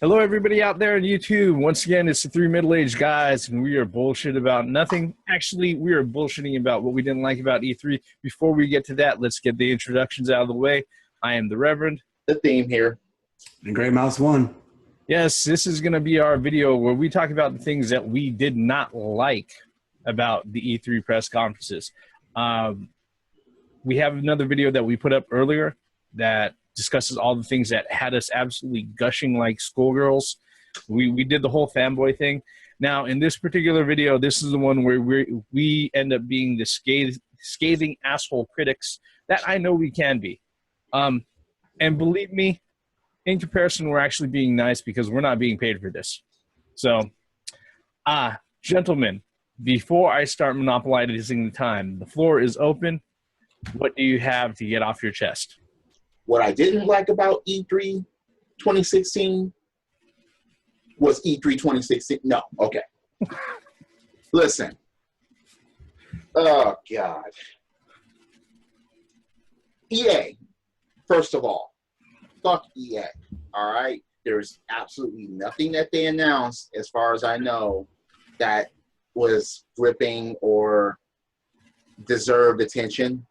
Hello, everybody out there on YouTube. Once again, it's the three middle-aged guys, and we are bullshit about nothing. Actually, we are bullshitting about what we didn't like about E3. Before we get to that, let's get the introductions out of the way. I am the Reverend. The theme here. And Gray Mouse 1. Yes, this is going to be our video where we talk about the things that we did not like about the E3 press conferences. We have another video that we put up earlier that discusses all the things that had us absolutely gushing like schoolgirls. We did the whole fanboy thing. Now, in this particular video, this is the one where we end up being the scathing asshole critics that I know we can be. And believe me, in comparison, we're actually being nice because we're not being paid for this. So, gentlemen, before I start monopolizing the time, the floor is open. What do you have to get off your chest? What I didn't like about E3 2016 was E3 2016. No, okay. Listen. Oh, God. EA, first of all, fuck EA, all right? There's absolutely nothing that they announced, as far as I know, that was gripping or deserved attention.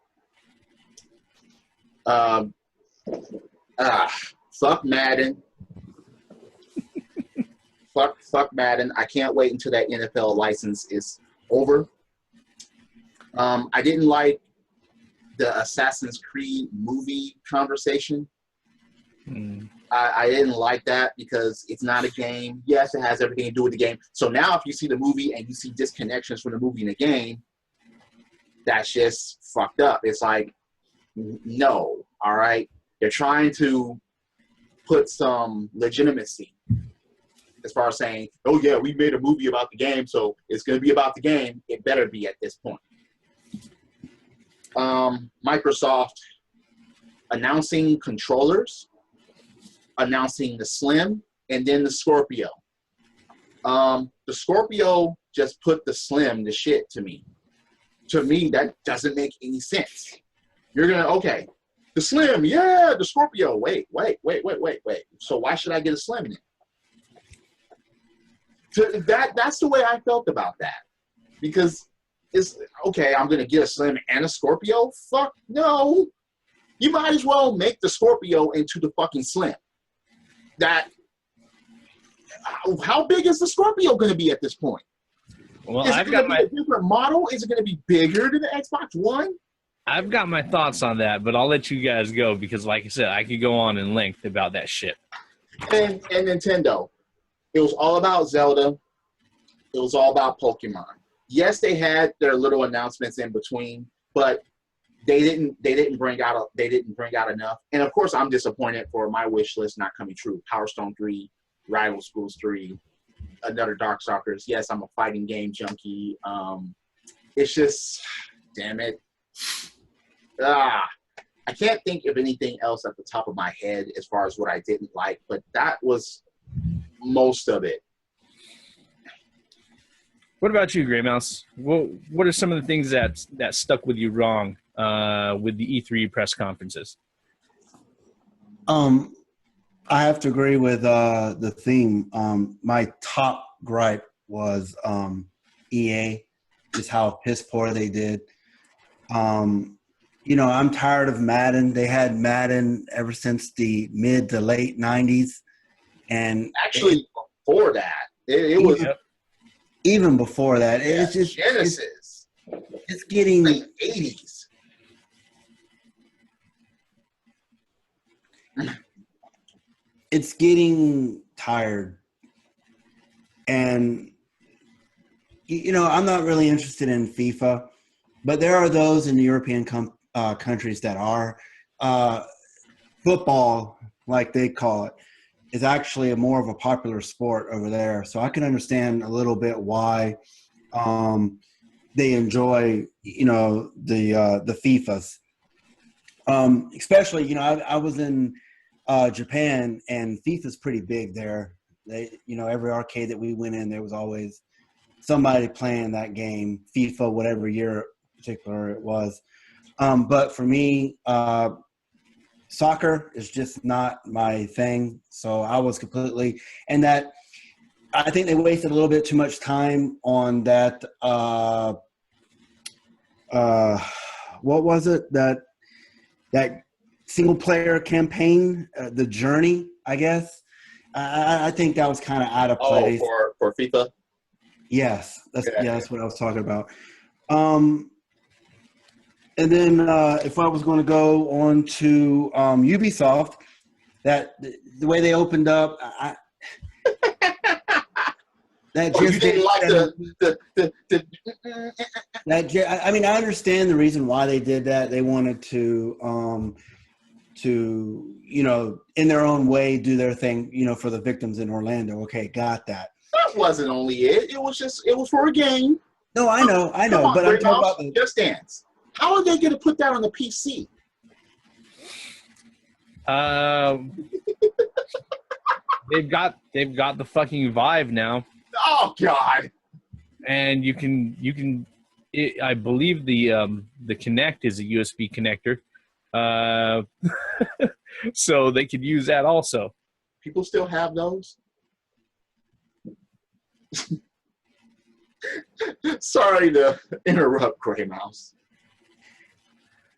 Fuck Madden. fuck Madden. I can't wait until that NFL license is over. I didn't like the Assassin's Creed movie conversation. I didn't like that because it's not a game. Yes, it has everything to do with the game. So now if you see the movie and you see disconnections from the movie and the game, that's just fucked up. It's like, no, all right? They're trying to put some legitimacy as far as saying, oh, yeah, we made a movie about the game, so it's going to be about the game. It better be at this point. Microsoft announcing controllers, announcing the Slim, and then the Scorpio. The Scorpio just put the Slim to shit to me. To me, that doesn't make any sense. You're going to, okay, the Slim, yeah, the Scorpio. Wait. So why should I get a Slim then? That's the way I felt about that. Because it's, okay, I'm going to get a Slim and a Scorpio? Fuck no. You might as well make the Scorpio into the fucking Slim. How big is the Scorpio going to be at this point? Well, is it going to be a different model? Is it going to be bigger than the Xbox One? I've got my thoughts on that, but I'll let you guys go because, like I said, I could go on in length about that shit. And Nintendo, it was all about Zelda. It was all about Pokemon. Yes, they had their little announcements in between, but they didn't bring out enough. And of course, I'm disappointed for my wish list not coming true. Power Stone 3, Rival Schools 3, another Darkstalkers. Yes, I'm a fighting game junkie. It's just, damn it. I can't think of anything else at the top of my head as far as what I didn't like, but that was most of it. What about you, Gray Mouse? What are some of the things that stuck with you wrong with the E3 press conferences? I have to agree with the theme. My top gripe was EA, just how piss poor they did. You know, I'm tired of Madden. They had Madden ever since the mid to late 90s. And actually, before that, it was even before that. Yeah, it's just Genesis. It's getting like 80s. It's getting tired. And you know, I'm not really interested in FIFA, but there are those in the European countries that are. Football, like they call it, is actually more of a popular sport over there. So I can understand a little bit why they enjoy, you know, the FIFAs. Especially, you know, I was in Japan, and FIFA's pretty big there. They, you know, every arcade that we went in, there was always somebody playing that game, FIFA, whatever year particular it was. But for me, soccer is just not my thing. So I was completely, and that I think they wasted a little bit too much time on that. What was it that single player campaign, the journey? I guess I think that was kind of out of place. Oh, for FIFA. Yes, that's what I was talking about. And then if I was going to go on to Ubisoft, that the way they opened up, that Oh, you didn't like I mean, I understand the reason why they did that. They wanted to in their own way, do their thing, for the victims in Orlando. Okay, got that. That wasn't only it. It was for a game. No, I know, Come on, but I'm talking about Just Dance. How are they going to put that on the PC? They've got the fucking Vive now, Oh God! and you can. I believe the Kinect is a USB connector, so they could use that also. People still have those. Sorry to interrupt, Gray Mouse.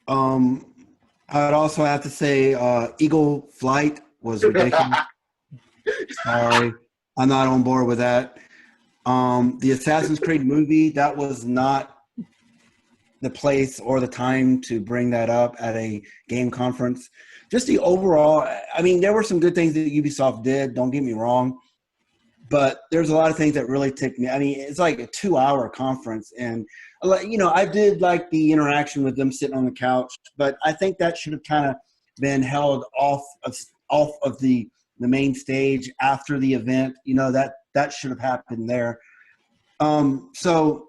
I'd also have to say Eagle Flight was ridiculous. Sorry, I'm not on board with that. The Assassin's Creed movie, that was not the place or the time to bring that up at a game conference. Just the overall, I mean, there were some good things that Ubisoft did, don't get me wrong, but there's a lot of things that really ticked me. I mean, it's like a 2-hour conference, and I did like the interaction with them sitting on the couch, but I think that should have kind of been held off of the main stage after the event. That should have happened there. So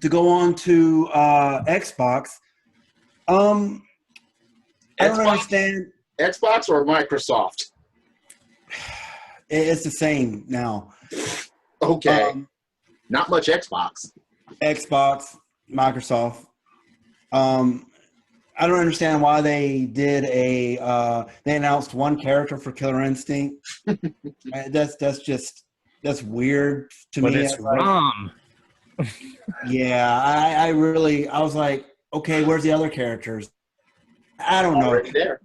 to go on to Xbox, I don't understand. Xbox or Microsoft? It's the same now. Okay. Not much Xbox. Xbox, Microsoft. I don't understand why they did they announced one character for Killer Instinct. That's weird to me. But it's ROM. Yeah, I was like, okay, where's the other characters? I don't know. Already there.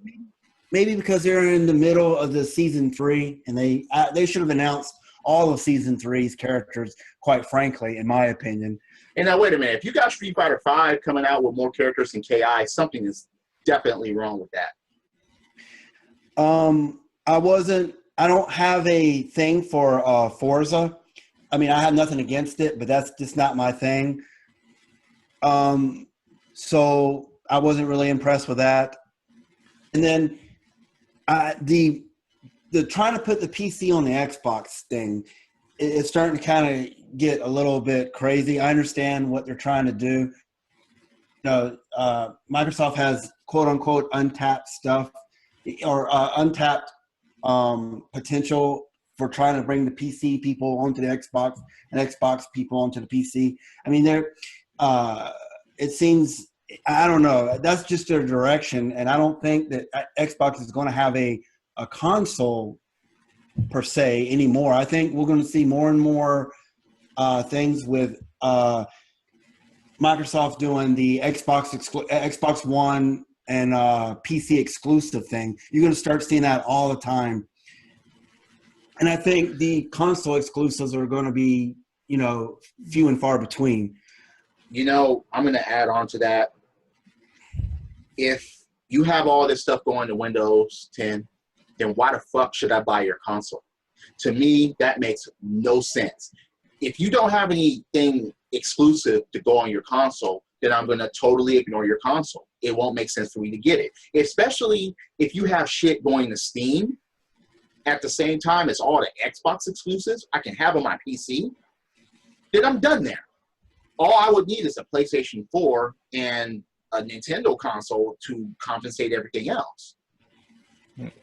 Maybe because they're in the middle of the season 3, and they should have announced all of season 3's characters. Quite frankly, in my opinion. And now wait a minute. If you got Street Fighter V coming out with more characters than KI, something is definitely wrong with that. I don't have a thing for Forza. I mean, I have nothing against it, but that's just not my thing. So I wasn't really impressed with that. And then the trying to put the PC on the Xbox thing, it's starting to kind of get a little bit crazy. I understand what they're trying to do. Microsoft has quote unquote untapped stuff or untapped potential for trying to bring the PC people onto the Xbox and Xbox people onto the PC. I mean, it seems, I don't know, that's just their direction. And I don't think that Xbox is going to have a console per se anymore. I think we're going to see more and more things with Microsoft doing the Xbox One and PC exclusive thing. You're going to start seeing that all the time. And I think the console exclusives are going to be, few and far between. I'm going to add on to that. If you have all this stuff going to Windows 10, then why the fuck should I buy your console? To me, that makes no sense. If you don't have anything exclusive to go on your console, then I'm going to totally ignore your console. It won't make sense for me to get it, especially if you have shit going to Steam at the same time as all the Xbox exclusives I can have on my PC, then I'm done there. All I would need is a PlayStation 4 and a Nintendo console to compensate everything else.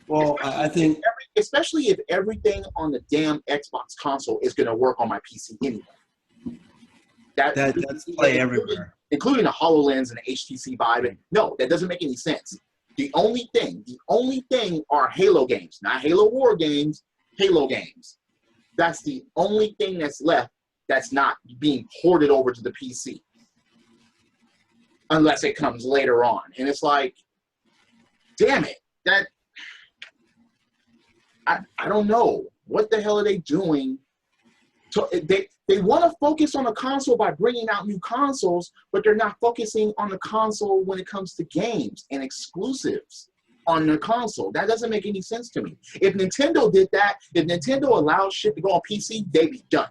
Well, I think... Especially if everything on the damn Xbox console is going to work on my PC anyway. That's play everywhere. Including the HoloLens and the HTC Vive. No, that doesn't make any sense. The only thing are Halo games, not Halo War games, Halo games. That's the only thing that's left that's not being ported over to the PC. Unless it comes later on. And it's like, damn it. I don't know. What the hell are they doing? So they want to focus on the console by bringing out new consoles, but they're not focusing on the console when it comes to games and exclusives on the console. That doesn't make any sense to me. If Nintendo did that, if Nintendo allowed shit to go on PC, they'd be done.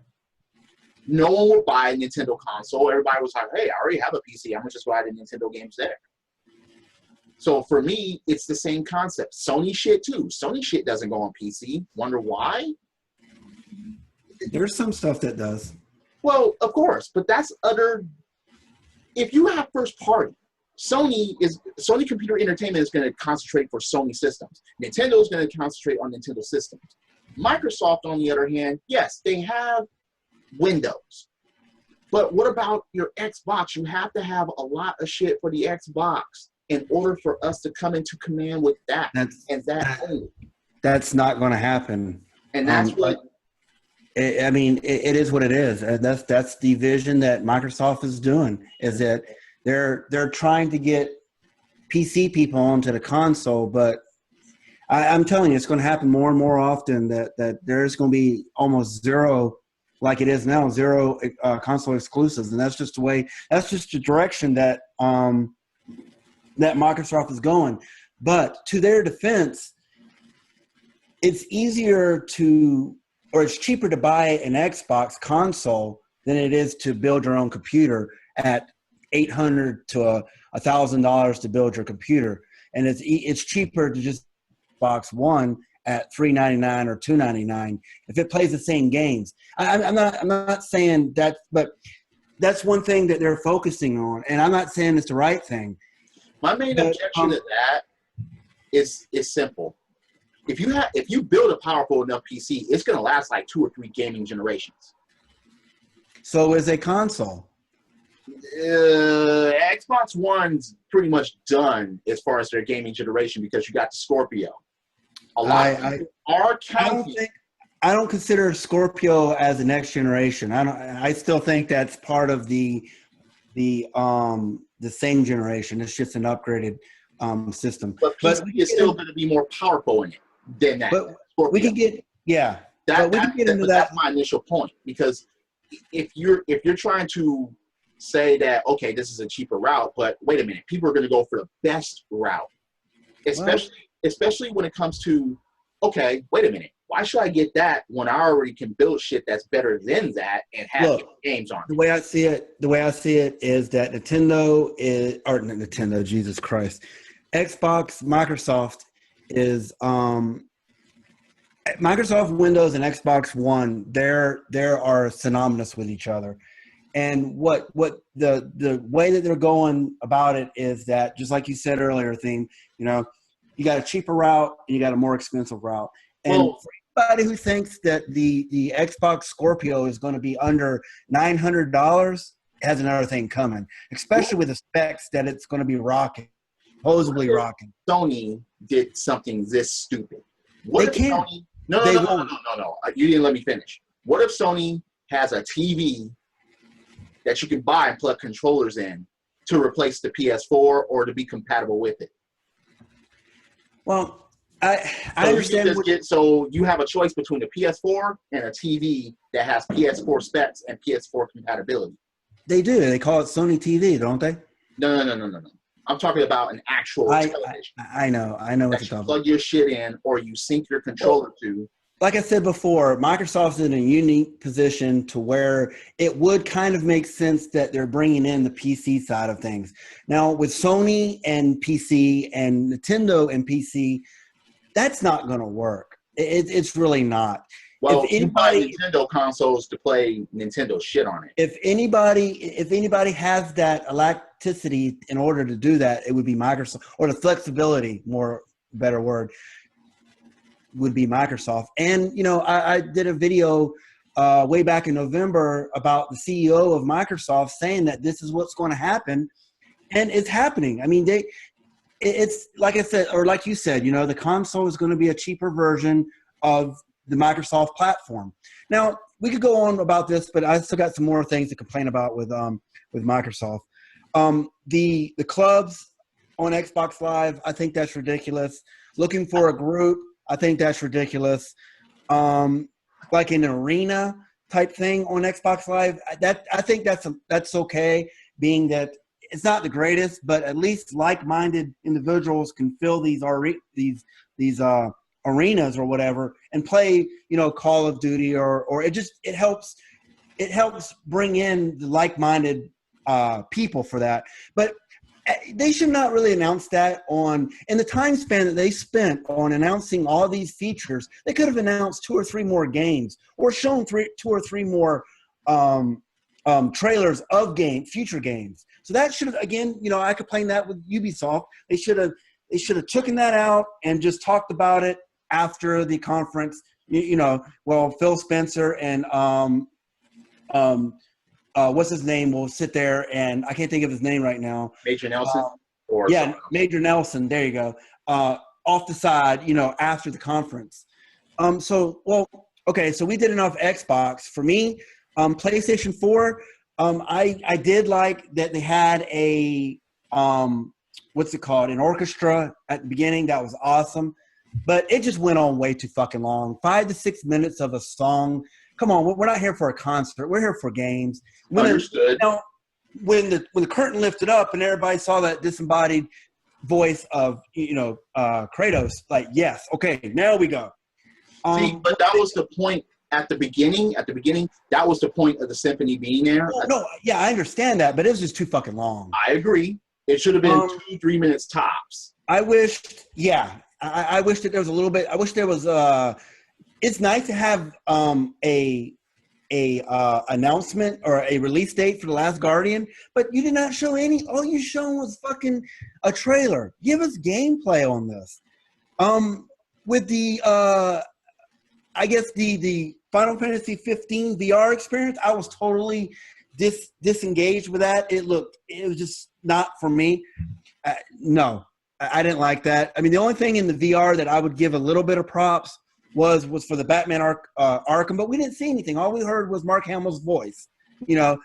No one would buy a Nintendo console. Everybody was like, hey, I already have a PC. I'm going to just buy the Nintendo games there. So for me, it's the same concept. Sony shit, too. Sony shit doesn't go on PC. Wonder why? There's some stuff that does. Well, of course, but that's other. If you have first party, Sony Computer Entertainment is going to concentrate for Sony systems. Nintendo is going to concentrate on Nintendo systems. Microsoft, on the other hand, yes, they have Windows. But what about your Xbox? You have to have a lot of shit for the Xbox in order for us to come into command with that. That's not going to happen. And that's what. It is what it is. And that's the vision that Microsoft is doing, is that they're trying to get PC people onto the console, but I'm telling you, it's going to happen more and more often that there's going to be almost zero, like it is now, zero console exclusives. And that's just the direction that that Microsoft is going. But to their defense, it's it's cheaper to buy an Xbox console than it is to build your own computer at $800 to $1,000 to build your computer. And it's cheaper to just Xbox One at $399 or $299 if it plays the same games. I'm not saying that, but that's one thing that they're focusing on. And I'm not saying it's the right thing. My main objection to that is simple. If you build a powerful enough PC, it's going to last like 2 or 3 gaming generations. So is a console. Xbox One's pretty much done as far as their gaming generation because you got the Scorpio. A lot of people are counting. I don't consider Scorpio as the next generation. I still think that's part of the same generation. It's just an upgraded system. But PC is still going to be more powerful in it than that. But we can get into that. That's my initial point, because if you're trying to say that, okay, this is a cheaper route, but wait a minute, people are going to go for the best route, especially when it comes to, okay, wait a minute, why should I get that when I already can build shit that's better than that and have games on it? The way I see it is that Nintendo, Jesus Christ, Xbox, Microsoft is Microsoft Windows and Xbox One. They are synonymous with each other, and what the way that they're going about it is that, just like you said earlier, Theme, you got a cheaper route and you got a more expensive route. And for anybody who thinks that the Xbox Scorpio is going to be under $900, has another thing coming, especially with the specs that it's going to be rocking. Supposedly rocking. Sony did something this stupid. They can't. No. You didn't let me finish. What if Sony has a TV that you can buy and plug controllers in to replace the PS4 or to be compatible with it? Well, I understand. So you have a choice between a PS4 and a TV that has PS4 specs and PS4 compatibility. They do. They call it Sony TV, don't they? No. I'm talking about an actual television. I know what you're talking about. Plug your shit in, or you sync your controller to. Like I said before, Microsoft's in a unique position to where it would kind of make sense that they're bringing in the PC side of things. Now, with Sony and PC and Nintendo and PC, that's not going to work. It's really not. Well, you buy Nintendo consoles to play Nintendo shit on it. If anybody has that elasticity in order to do that, it would be Microsoft, or the flexibility, better word, would be Microsoft. And I did a video way back in November about the CEO of Microsoft saying that this is what's going to happen, and it's happening. I mean, it's like I said, or like you said, you know, the console is going to be a cheaper version of the Microsoft platform. Now, we could go on about this, but I still got some more things to complain about with Microsoft. The clubs on Xbox Live, I think that's ridiculous. Looking for a group, I think that's ridiculous. Like an arena type thing on Xbox Live, I think that's okay, being that it's not the greatest, but at least like-minded individuals can fill these arenas or whatever and play, you know, Call of Duty or it helps bring in the like-minded people for that. But they should not really announce that in the time span that they spent on announcing all these features. They could have announced 2 or 3 more games or shown 2 or 3 more trailers of future games. So that should have, again, you know, I complained that with Ubisoft. They should have taken that out and just talked about it after the conference. You know, well, Phil Spencer and what's his name will sit there, and I can't think of his name right now. Major Nelson? Major Nelson. There you go. Off the side, you know, after the conference. So we did enough Xbox. For me, PlayStation 4, I did like that they had a what's it called? An orchestra at the beginning. That was awesome. But it just went on way too fucking long. 5 to 6 minutes of a song. Come on, we're not here for a concert. We're here for games. Understood. When the curtain lifted up and everybody saw that disembodied voice of, you know, Kratos, like, yes, okay, now we go. See, but that was the point at the beginning. At the beginning, that was the point of the symphony being there. No, yeah, I understand that, but it was just too fucking long. I agree. It should have been 2-3 minutes tops. I wished, I wish that there was a little bit. I wish there was. It's nice to have a announcement or a release date for The Last Guardian, but you did not show any. All you shown was fucking a trailer. Give us gameplay on this. With the I guess the Final Fantasy 15 VR experience, I was totally disengaged with that. It was just not for me. No, I didn't like that. I mean, the only thing in the VR that I would give a little bit of props was for the Batman Arkham, but we didn't see anything. All we heard was Mark Hamill's voice, you know.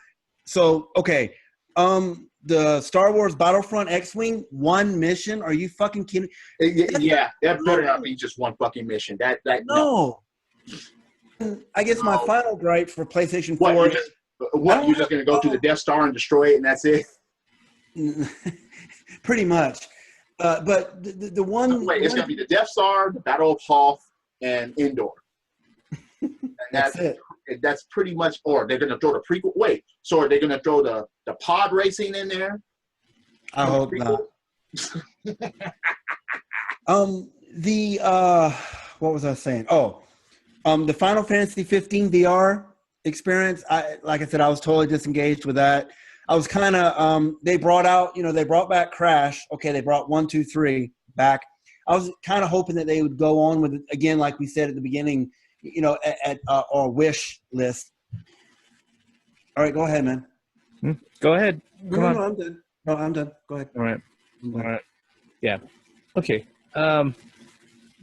So, okay, the Star Wars Battlefront X-Wing, 1 mission? Are you fucking kidding? Yeah, that better not be just 1 fucking mission. No. I guess my final gripe for PlayStation 4 you're just going to go through the Death Star and destroy it and that's it? Pretty much. But the one... Wait, it's going to be the Death Star, the Battle of Hoth, and Endor. And that's it. That's pretty much... Or they're going to throw the prequel... Wait, so are they going to throw the pod racing in there? I hope not. What was I saying? The Final Fantasy 15 VR experience. Like I said, I was totally disengaged with that. I was kind of, they brought back Crash. Okay, they brought 1, 2, 3 back. I was kind of hoping that they would go on with it again, like we said at the beginning, you know, at our wish list. All right, go ahead, man. Go ahead. No, I'm done. No, I'm done. Go ahead. All right. Yeah. Okay.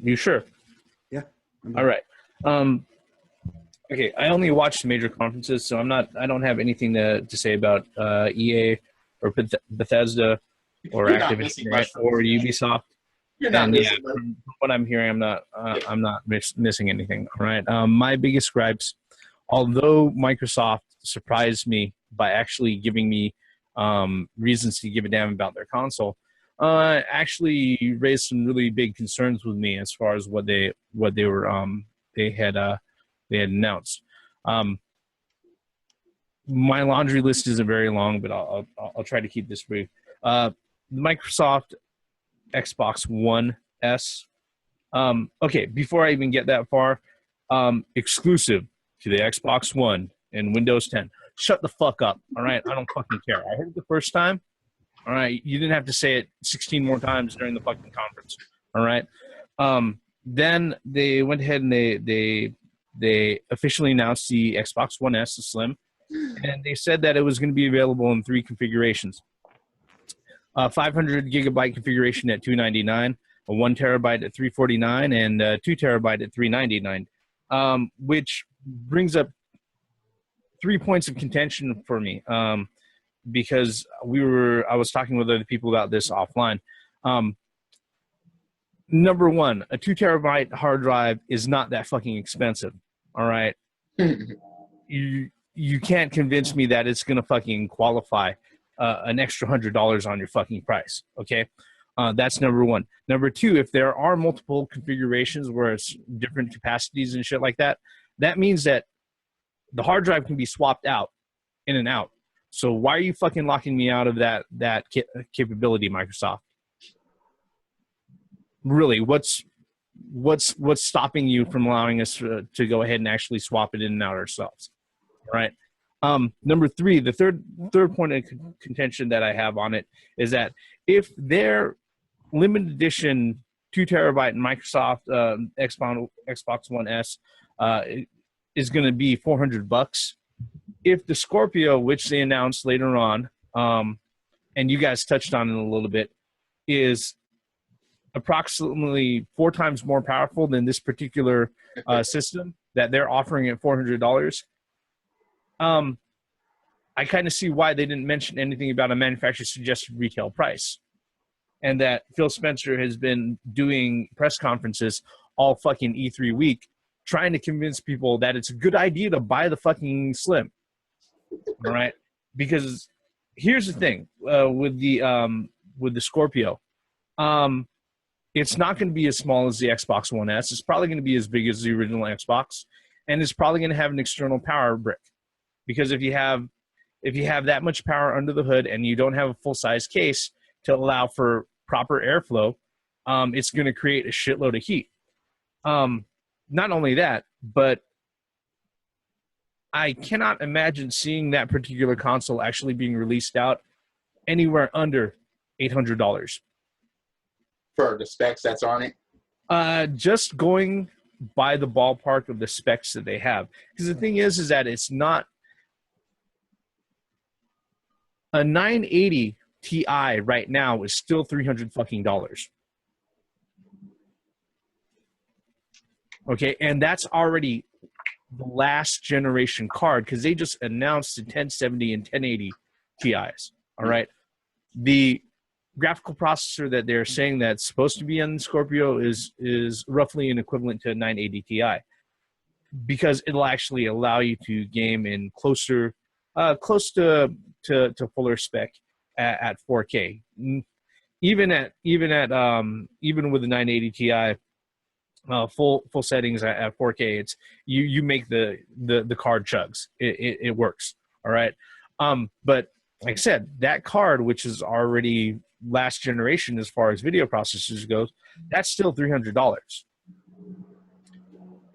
You sure? Yeah. All right. Okay. I only watched major conferences, so I don't have anything to say about EA or Bethesda or Activision or Ubisoft. You're not missing from what I'm hearing, I'm not missing anything. All right. My biggest gripes, although Microsoft surprised me by actually giving me reasons to give a damn about their console, actually raised some really big concerns with me as far as what they had announced. My laundry list isn't very long, but I'll try to keep this brief. Microsoft Xbox One S. Okay, before I even get that far, exclusive to the Xbox One and Windows 10. Shut the fuck up, all right? I don't fucking care. I heard it the first time, all right? You didn't have to say it 16 more times during the fucking conference, all right? Then they went ahead and they officially announced the Xbox One S, the Slim, and they said that it was going to be available in 3 configurations. A 500 gigabyte configuration at $299, a 1 terabyte at $349, and a 2 terabyte at $399, which brings up 3 points of contention for me, because I was talking with other people about this offline. Number one, a 2 terabyte hard drive is not that fucking expensive. All right. You can't convince me that it's going to fucking qualify an extra $100 on your fucking price. Okay. That's number one. Number two, if there are multiple configurations where it's different capacities and shit like that, that means that the hard drive can be swapped out, in and out. So why are you fucking locking me out of that capability, Microsoft? Really, what's stopping you from allowing us to go ahead and actually swap it in and out ourselves? All right. Number three, the third point of contention that I have on it is that if their limited edition 2 terabyte Microsoft Xbox One S is going to be $400, if the Scorpio, which they announced later on, and you guys touched on it a little bit, is approximately 4 times more powerful than this particular system that they're offering at $400. I kind of see why they didn't mention anything about a manufacturer's suggested retail price, and that Phil Spencer has been doing press conferences all fucking E3 week trying to convince people that it's a good idea to buy the fucking Slim. All right? Because here's the thing, with the Scorpio, it's not going to be as small as the Xbox One S. It's probably going to be as big as the original Xbox, and it's probably going to have an external power brick. Because if you have that much power under the hood and you don't have a full-size case to allow for proper airflow, it's going to create a shitload of heat. Not only that, but I cannot imagine seeing that particular console actually being released out anywhere under $800. For the specs that's on it? Just going by the ballpark of the specs that they have. Because the thing is that it's not a 980 Ti right now is still $300 fucking dollars. Okay, and that's already the last generation card because they just announced the 1070 and 1080 Ti's. All right, the graphical processor that they're saying that's supposed to be on the Scorpio is roughly an equivalent to a 980 Ti, because it'll actually allow you to game in close to fuller spec at 4K. Even with the 980 Ti, full settings at 4K, it's you make the card chugs. It works. All right. But like I said, that card, which is already last generation as far as video processors goes, that's still $300.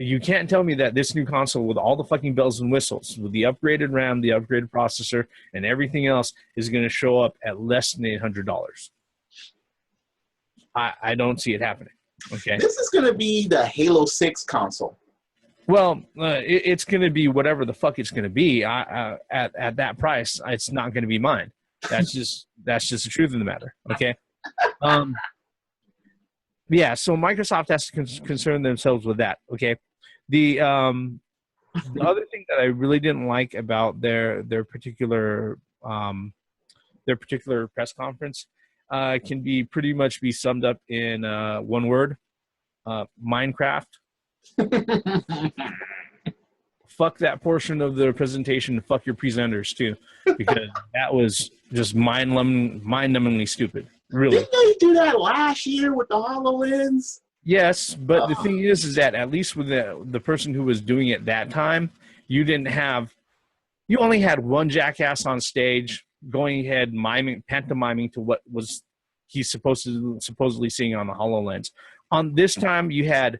You can't tell me that this new console with all the fucking bells and whistles, with the upgraded RAM, the upgraded processor, and everything else is going to show up at less than $800. I don't see it happening. Okay. This is going to be the Halo 6 console. Well, it's going to be whatever the fuck it's going to be. At that price, it's not going to be mine. That's just the truth of the matter. Okay. Yeah. So Microsoft has to concern themselves with that. Okay. The other thing that I really didn't like about their particular press conference can be pretty much be summed up in one word: Minecraft. Fuck that portion of the presentation. Fuck your presenters too, because that was just mind-numbingly stupid. Really. Didn't they do that last year with the HoloLens? Yes, but the thing is that at least with the person who was doing it that time, you only had one jackass on stage going ahead pantomiming to what was he's supposedly seeing on the HoloLens. On this time, you had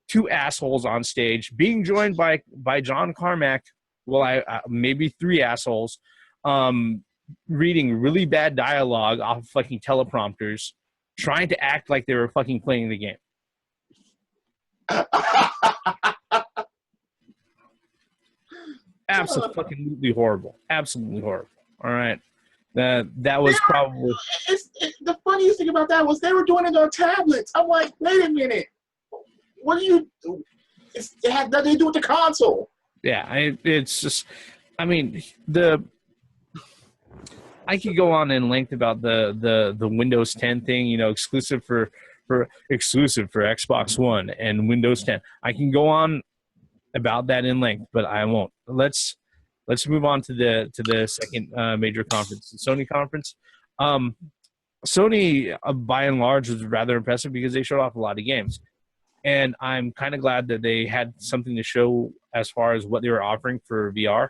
2 assholes on stage being joined by John Carmack. Well, maybe 3 assholes reading really bad dialogue off of fucking teleprompters, trying to act like they were fucking playing the game. Absolutely horrible. Absolutely horrible. All right. That was probably... funniest thing about that was they were doing it on tablets. I'm like, wait a minute. What do you do? It had nothing to do with the console. Yeah, it's just, I mean, I could go on in length about the Windows 10 thing, you know, exclusive for Xbox One and Windows 10. I can go on about that in length, but I won't. Let's move on to the second major conference, the Sony conference. Sony, by and large, was rather impressive because they showed off a lot of games. And I'm kind of glad that they had something to show as far as what they were offering for VR.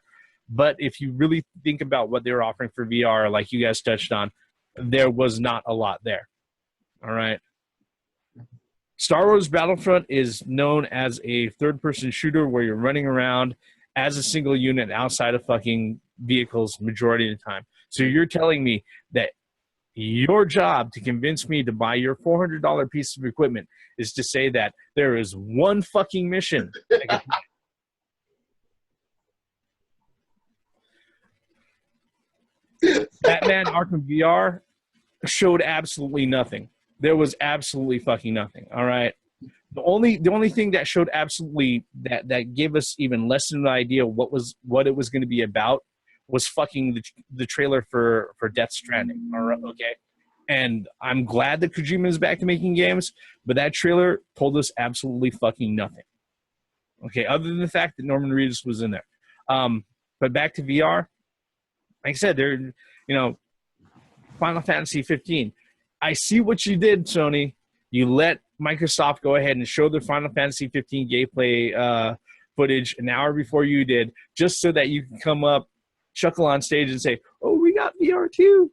But if you really think about what they were offering for VR, like you guys touched on, there was not a lot there. All right. Star Wars Battlefront is known as a third-person shooter where you're running around as a single unit outside of fucking vehicles majority of the time. So you're telling me that your job to convince me to buy your $400 piece of equipment is to say that there is one fucking mission I can play. Batman Arkham VR showed absolutely nothing. There was absolutely fucking nothing. All right. The only thing that showed absolutely that gave us even less than an idea what it was going to be about was fucking the trailer for Death Stranding. All right, okay. And I'm glad that Kojima is back to making games, but that trailer told us absolutely fucking nothing. Okay, other than the fact that Norman Reedus was in there. But back to VR. Like I said, you know, Final Fantasy 15. I see what you did, Sony. You let Microsoft go ahead and show the Final Fantasy 15 gameplay footage an hour before you did, just so that you can come up, chuckle on stage, and say, "Oh, we got VR too."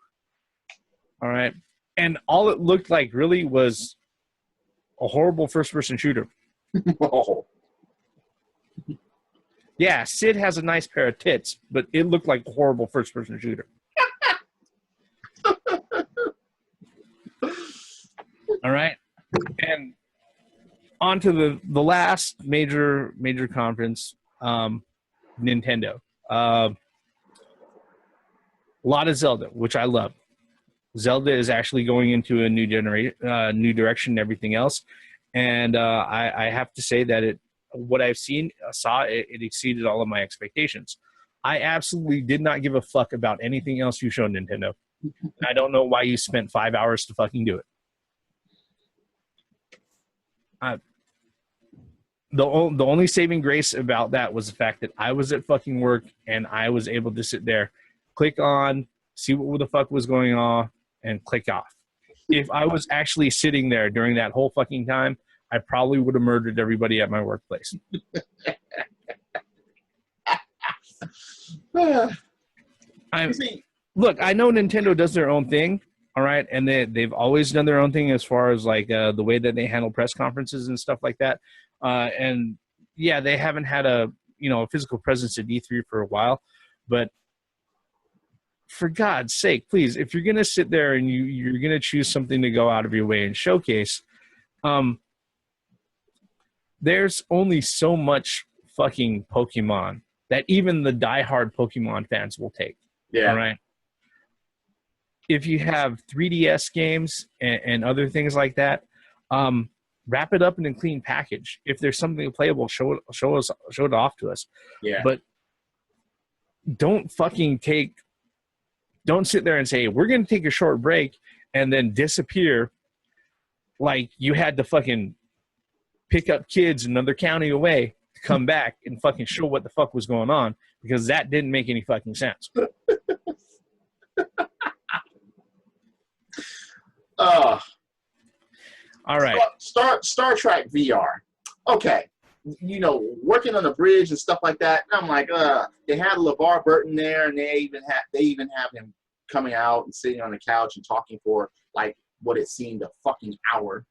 All right, and all it looked like really was a horrible first-person shooter. Oh. Yeah, Sid has a nice pair of tits, but it looked like a horrible first-person shooter. All right, and on to the last major conference, Nintendo. A lot of Zelda, which I love. Zelda is actually going into a new direction and everything else, and I have to say that what I've saw it exceeded all of my expectations. I absolutely did not give a fuck about anything else you showed, Nintendo. I don't know why you spent 5 hours to fucking do it. The only saving grace about that was the fact that I was at fucking work and I was able to sit there, click on, see what the fuck was going on, and click off. If I was actually sitting there during that whole fucking time, I probably would have murdered everybody at my workplace. Look, I know Nintendo does their own thing, all right, and they've always done their own thing as far as like the way that they handle press conferences and stuff like that. And yeah, they haven't had a physical presence at E3 for a while, but for God's sake, please, if you're gonna sit there and you're gonna choose something to go out of your way and showcase, there's only so much fucking Pokemon that even the diehard Pokemon fans will take. Yeah. All right. If you have 3DS games and other things like that, wrap it up in a clean package. If there's something playable, show it off to us. Yeah. But don't sit there and say, we're going to take a short break and then disappear like you had to fucking pick up kids another county away to come back and fucking show what the fuck was going on, because that didn't make any fucking sense. All right. Star Trek VR. Okay. Working on a bridge and stuff like that. I'm like, they had LeVar Burton there, and they even have him coming out and sitting on the couch and talking for like what it seemed a fucking hour.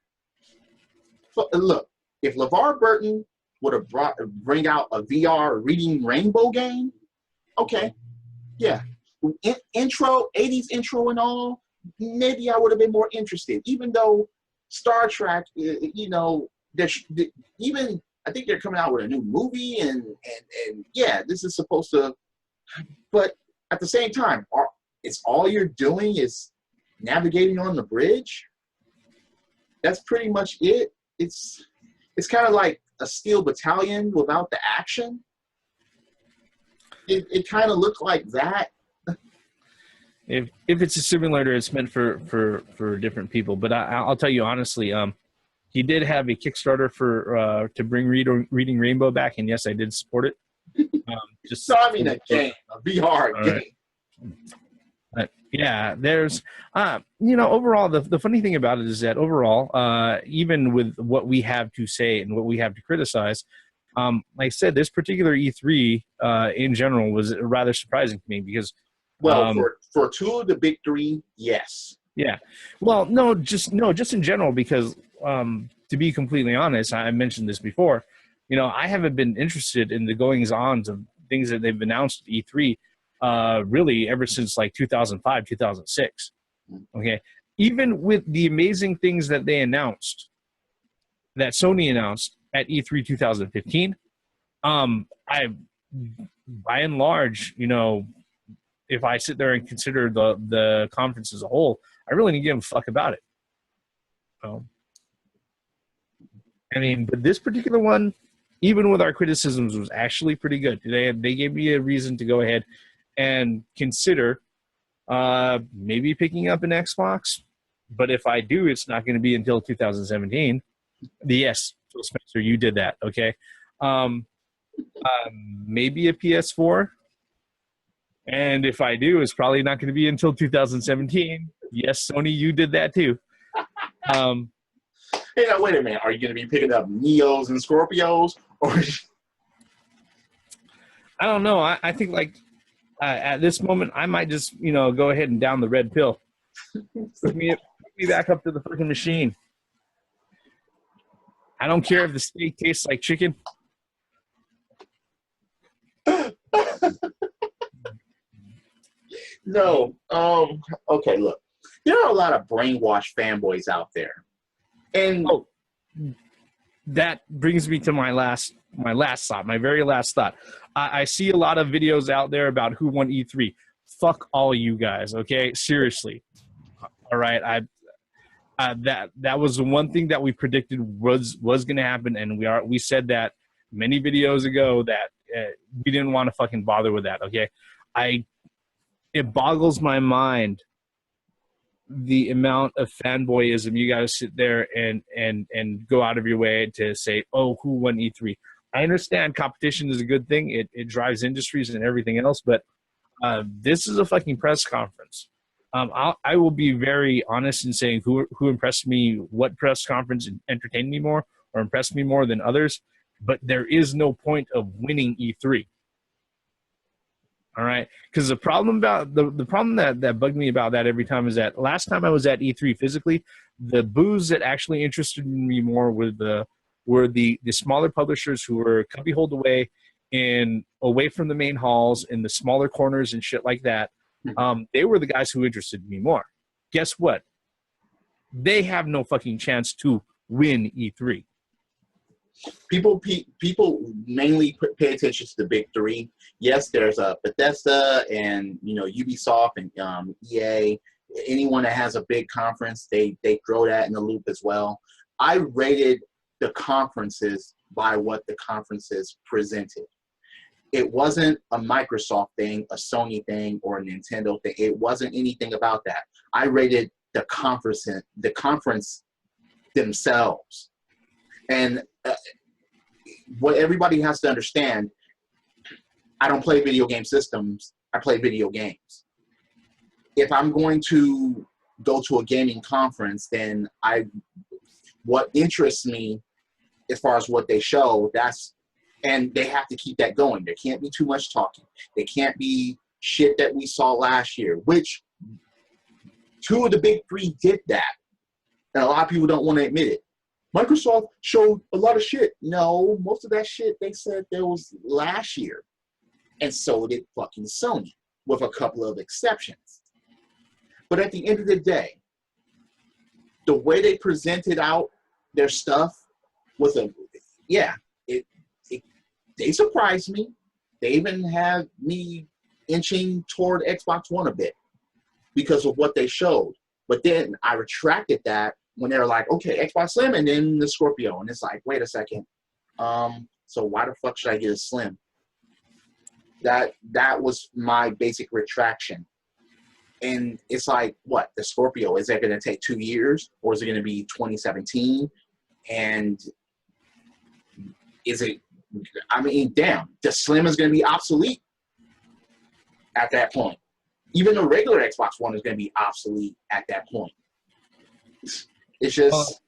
So, look, if LeVar Burton would have bring out a VR Reading Rainbow game, okay, yeah, intro, 80s intro and all, maybe I would have been more interested. Even though Star Trek, even I think they're coming out with a new movie, and yeah, this is supposed to. But at the same time, it's all you're doing is navigating on the bridge. That's pretty much it. It's kind of like a Steel Battalion without the action. It kind of looked like that. If it's a simulator, it's meant for different people. But I'll tell you honestly, he did have a Kickstarter for to bring Reading Rainbow back, and yes, I did support it. So I mean, a game, a VR game. Right. Yeah, there's, overall, the funny thing about it is that overall, even with what we have to say and what we have to criticize, like I said, this particular E3 in general was rather surprising to me because, well, for two of the big three, yes. Yeah. Well, just in general, because to be completely honest, I mentioned this before, I haven't been interested in the goings-ons of things that they've announced at E3 really ever since like 2005, 2006. Okay. Even with the amazing things that they announced, that Sony announced at E3 2015, by and large, if I sit there and consider the conference as a whole, I really didn't give a fuck about it. But this particular one, even with our criticisms, was actually pretty good. They gave me a reason to go ahead and consider maybe picking up an Xbox. But if I do, it's not going to be until 2017. Yes, Phil Spencer, you did that, okay? Maybe a PS4. And if I do, it's probably not going to be until 2017. Yes, Sony, you did that too. Hey, now, wait a minute. Are you going to be picking up Neos and Scorpios? Or I don't know. I think, at this moment, I might just, go ahead and down the red pill. Put me back up to the freaking machine. I don't care if the steak tastes like chicken. No. Okay, look. There are a lot of brainwashed fanboys out there. And that brings me to my very last thought. I see a lot of videos out there about who won E3. Fuck all you guys, okay? Seriously. All right. That was the one thing that we predicted was going to happen, and we said that many videos ago that we didn't want to fucking bother with that, okay? It boggles my mind the amount of fanboyism you guys sit there and go out of your way to say, oh, who won E3? I understand competition is a good thing. It drives industries and everything else, but this is a fucking press conference. I will be very honest in saying who impressed me, what press conference entertained me more or impressed me more than others, but there is no point of winning E3. All right, because the problem about the problem that bugged me about that every time is that last time I was at E3 physically, the booths that actually interested me more were the smaller publishers who were cubbyholed away from the main halls in the smaller corners and shit like that. They were the guys who interested me more. Guess what? They have no fucking chance to win E3. People mainly pay attention to the big three. Yes, there's Bethesda and Ubisoft and EA. Anyone that has a big conference, they throw that in the loop as well. I rated the conferences by what the conferences presented. It wasn't a Microsoft thing, a Sony thing, or a Nintendo thing. It wasn't anything about that. I rated the conference themselves. And what everybody has to understand, I don't play video game systems. I play video games. If I'm going to go to a gaming conference, then what interests me as far as what they show, and they have to keep that going. There can't be too much talking. There can't be shit that we saw last year, which two of the big three did that. And a lot of people don't want to admit it. Microsoft showed a lot of shit. No, most of that shit they said there was last year. And so did fucking Sony, with a couple of exceptions. But at the end of the day, the way they presented out their stuff was they surprised me. They even had me inching toward Xbox One a bit because of what they showed. But then I retracted that when they were like, okay, Xbox Slim and then the Scorpio. And it's like, wait a second. So why the fuck should I get a Slim? That was my basic retraction. And it's like, what? The Scorpio, is that going to take 2 years? Or is it going to be 2017? And is it, I mean, damn, the Slim is going to be obsolete at that point. Even the regular Xbox One is going to be obsolete at that point. It's just...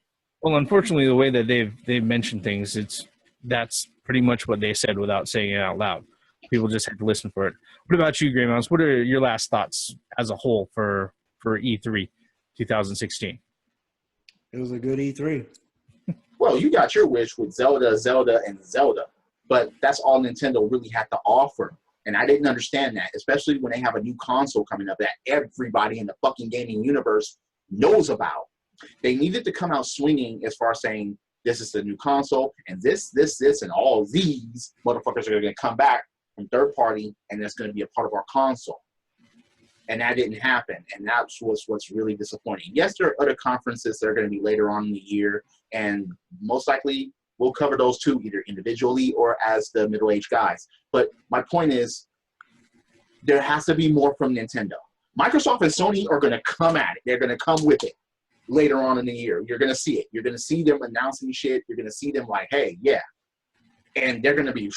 Well, unfortunately, the way that they've mentioned things, that's pretty much what they said without saying it out loud. People just had to listen for it. What about you, Grey Mouse? What are your last thoughts as a whole for E3 2016? It was a good E3. Well, you got your wish with Zelda, and Zelda. But that's all Nintendo really had to offer. And I didn't understand that, especially when they have a new console coming up that everybody in the fucking gaming universe knows about. They needed to come out swinging as far as saying, this is the new console, and this, and all these motherfuckers are going to come back from third party, and that's going to be a part of our console. And that didn't happen, and that's what's really disappointing. Yes, there are other conferences that are going to be later on in the year, and most likely we'll cover those too, either individually or as the middle-aged guys. But my point is, there has to be more from Nintendo. Microsoft and Sony are going to come at it. They're going to come with it later on in the year. You're going to see it. You're going to see them announcing shit. You're going to see them like, hey, yeah. And they're going to be,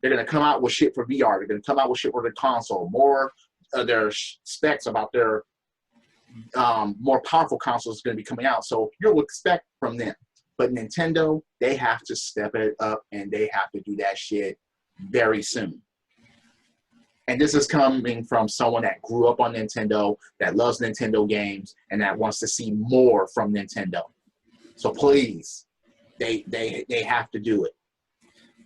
they're going to come out with shit for VR. They're going to come out with shit for the console. More of their specs about their more powerful consoles is going to be coming out. So you'll expect from them. But Nintendo, they have to step it up, and they have to do that shit very soon. And this is coming from someone that grew up on Nintendo, that loves Nintendo games, and that wants to see more from Nintendo. So please, they have to do it.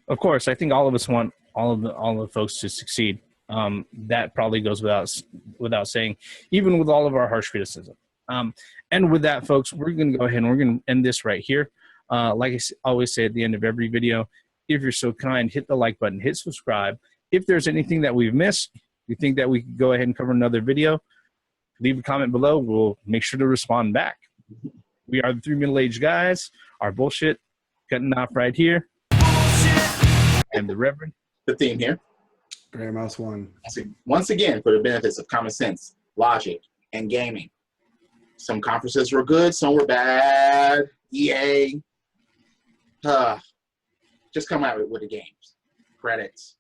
Of course, I think all of us want all of the folks to succeed. That probably goes without saying, even with all of our harsh criticism. And with that, folks, we're going to go ahead and we're going to end this right here. Like I always say at the end of every video, if you're so kind, hit the like button, hit subscribe. If there's anything that we've missed, you think that we could go ahead and cover another video, leave a comment below. We'll make sure to respond back. We are the three middle-aged guys. Our bullshit cutting off right here. And the Reverend. The theme here. Grey Mouse 1. Once again, for the benefits of common sense, logic, and gaming. Some conferences were good, some were bad. EA. Just come out with the games. Credits.